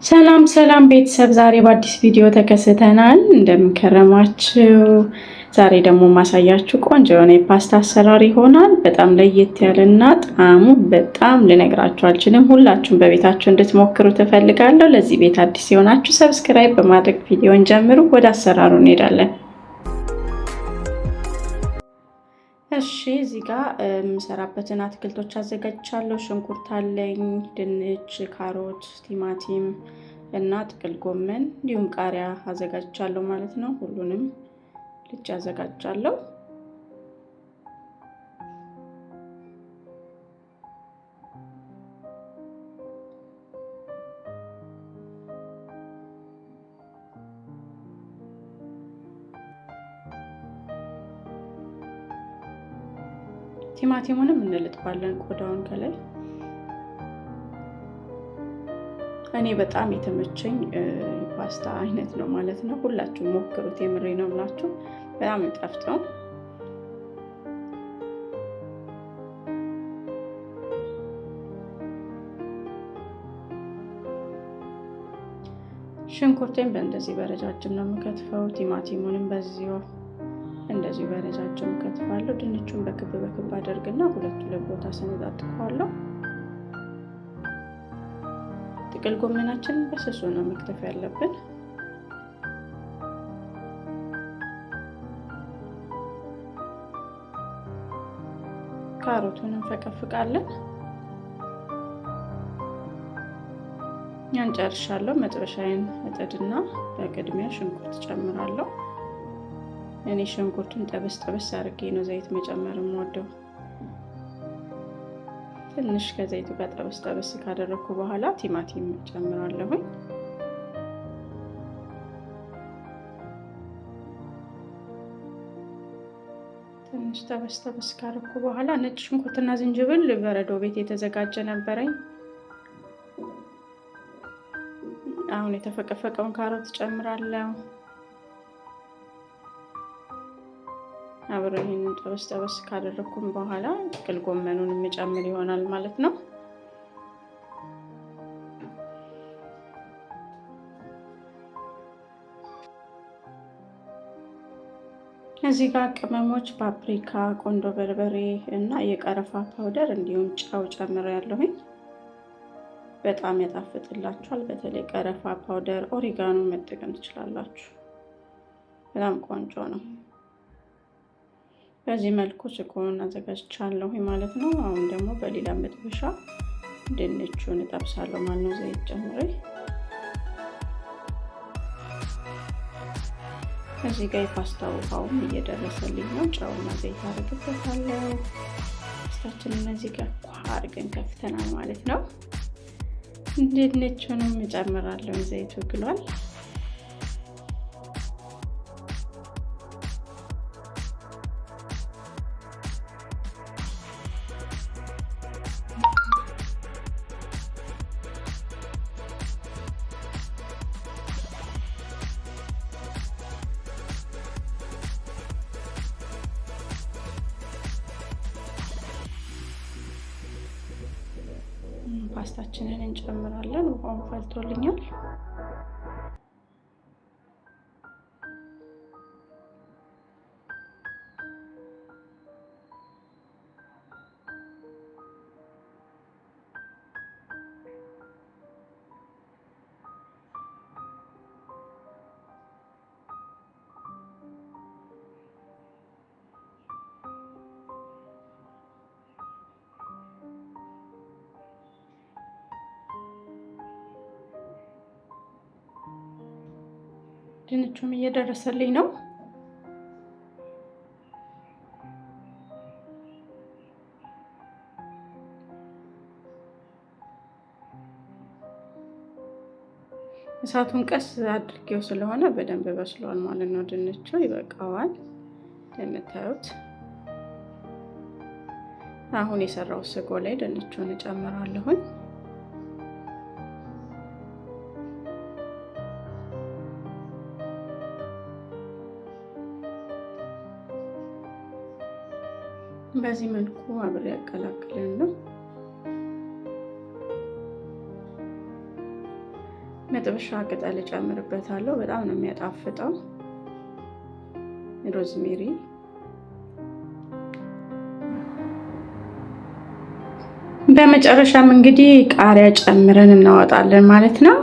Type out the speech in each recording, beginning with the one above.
ሰላም ሰላም ቤተሰብ ዛሬ በአዲስ ቪዲዮ ተከስተናል። እንደምንከረማችሁ ዛሬ ደግሞ ማሳያችሁ ቆንጆ የሆነ የፓስታ አሰራር ይሆናል። በጣም ለየት ያለና ጣዕሙ በጣም ልነግራችሁ አልችልም። ሁላችሁም በቤታችሁ እንድትሞክሩ ትፈልጋለሁ። ለዚህ ቤት አዲስ የሆናችሁ ሰብስክራይብ በማድረግ ቪዲዮን ጀምሩ። ወደ አሰራሩ እንሄዳለን። እሺ እዚህ ጋር የምሰራበትን አትክልቶች አዘጋጅቻለሁ። ሽንኩርት አለኝ፣ ድንች፣ ካሮት፣ ቲማቲም እና ጥቅል ጎመን እንዲሁም ቃሪያ አዘጋጅቻለሁ ማለት ነው። ሁሉንም ልጭ አዘጋጃለሁ። ቲማቲሙንም እንልጥባለን ቆዳውን ከላይ። እኔ በጣም የተመቸኝ ፓስታ አይነት ነው ማለት ነው። ሁላችሁም ሞክሩት፣ የምሬ ነው ብላችሁ በጣም ይጣፍጣው። ሽንኩርቴን በእንደዚህ በረጃጅም ነው የምከትፈው። ቲማቲሙንም በዚሁ እንደዚህ በረጃጅም ከትፋለሁ። ድንቹን በክብ በክብ አደርግና ሁለቱ ለቦታ ሰነጣጥቀዋለሁ። ጥቅል ጎመናችንን በስሱ ነው መክተፍ ያለብን። ካሮቱን እንፈቀፍቃለን። ያን ጨርሻለሁ። መጥበሻዬን እጥድና በቅድሚያ ሽንኩርት ጨምራለሁ። እኔ ሽንኩርቱን ጠበስ ጠበስ አድርጌ ነው ዘይት መጨመር የምወደው። ትንሽ ከዘይቱ ጋር ጠበስ ጠበስ ካደረኩ በኋላ ቲማቲም ጨምራለሁ። ትንሽ ጠበስ ጠበስ ካደረኩ በኋላ ነጭ ሽንኩርትና ዝንጅብል በረዶ ቤት የተዘጋጀ ነበረኝ። አሁን የተፈቀፈቀውን ካሮት ጨምራለሁ። አብረን ይሄንን ጠበስ ጠበስ ካደረኩም በኋላ ጥቅል ጎመኑን የሚጨምር ይሆናል ማለት ነው። እዚህ ጋር ቅመሞች ፓፕሪካ፣ ቆንዶ በርበሬ እና የቀረፋ ፓውደር እንዲሁም ጨው ጨምሬያለሁኝ። በጣም ያጣፍጥላችኋል። በተለይ ቀረፋ ፓውደር፣ ኦሪጋኖ መጠቀም ትችላላችሁ። በጣም ቆንጆ ነው። በዚህ መልኩ ስጎን አዘጋጅቻለሁ ማለት ነው። አሁን ደግሞ በሌላ መጥበሻ ድንቹን እጠብሳለሁ ማለት ነው። ዘይት ጨምሬ እዚህ ጋር የፓስታ ውሃውም እየደረሰልኝ ነው። ጨውና ዘይት አደርግበታለሁ። ፓስታችንን እዚህ ጋር አድርገን ከፍተናል ማለት ነው። ድንቹንም እጨምራለሁ። ዘይቱ ግሏል። ፓስታችንን እንጨምራለን። ውሃውን ፈልቶልኛል። ድንቹም እየደረሰልኝ ነው። እሳቱን ቀስ አድርጌው ስለሆነ በደንብ በስሏል ማለት ነው። ድንቹ ይበቃዋል እንደምታዩት። አሁን የሰራው ስጎ ላይ ድንቹን እጨምራለሁኝ። በዚህ መልኩ አብሬ ያቀላቅላለሁ። መጥበሻ ቅጠል እጨምርበታለሁ። በጣም ነው የሚያጣፍጠው። ሮዝሜሪ በመጨረሻም እንግዲህ ቃሪያ ጨምረን እናወጣለን ማለት ነው።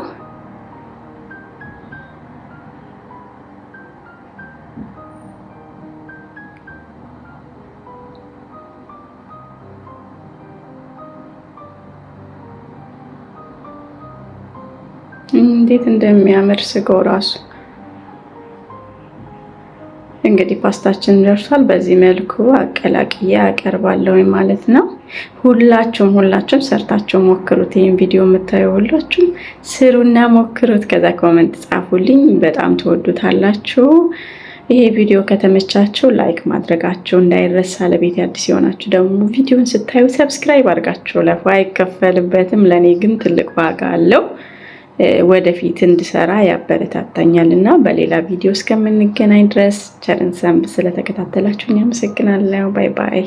እንዴት እንደሚያምር ስጋው ራሱ። እንግዲህ ፓስታችን ደርሷል። በዚህ መልኩ አቀላቅዬ አቀርባለሁ ማለት ነው። ሁላችሁም ሰርታችሁ ሞክሩት። ይሄን ቪዲዮ የምታዩ ሁላችሁም ስሩና ሞክሩት። ከዛ ኮሜንት ጻፉልኝ፣ በጣም ትወዱታላችሁ። ይሄ ቪዲዮ ከተመቻችሁ ላይክ ማድረጋችሁ እንዳይረሳ። ለቤት አዲስ የሆናችሁ ደግሞ ቪዲዮን ስታዩ ሰብስክራይብ አድርጋችሁ ለፉ። አይከፈልበትም፣ ለኔ ግን ትልቅ ዋጋ አለው። ወደፊት እንድሰራ ያበረታታኛል እና በሌላ ቪዲዮ እስከምንገናኝ ድረስ ቸርን ሰንብቱ። ስለተከታተላችሁኝ አመሰግናለሁ። ባይ ባይ።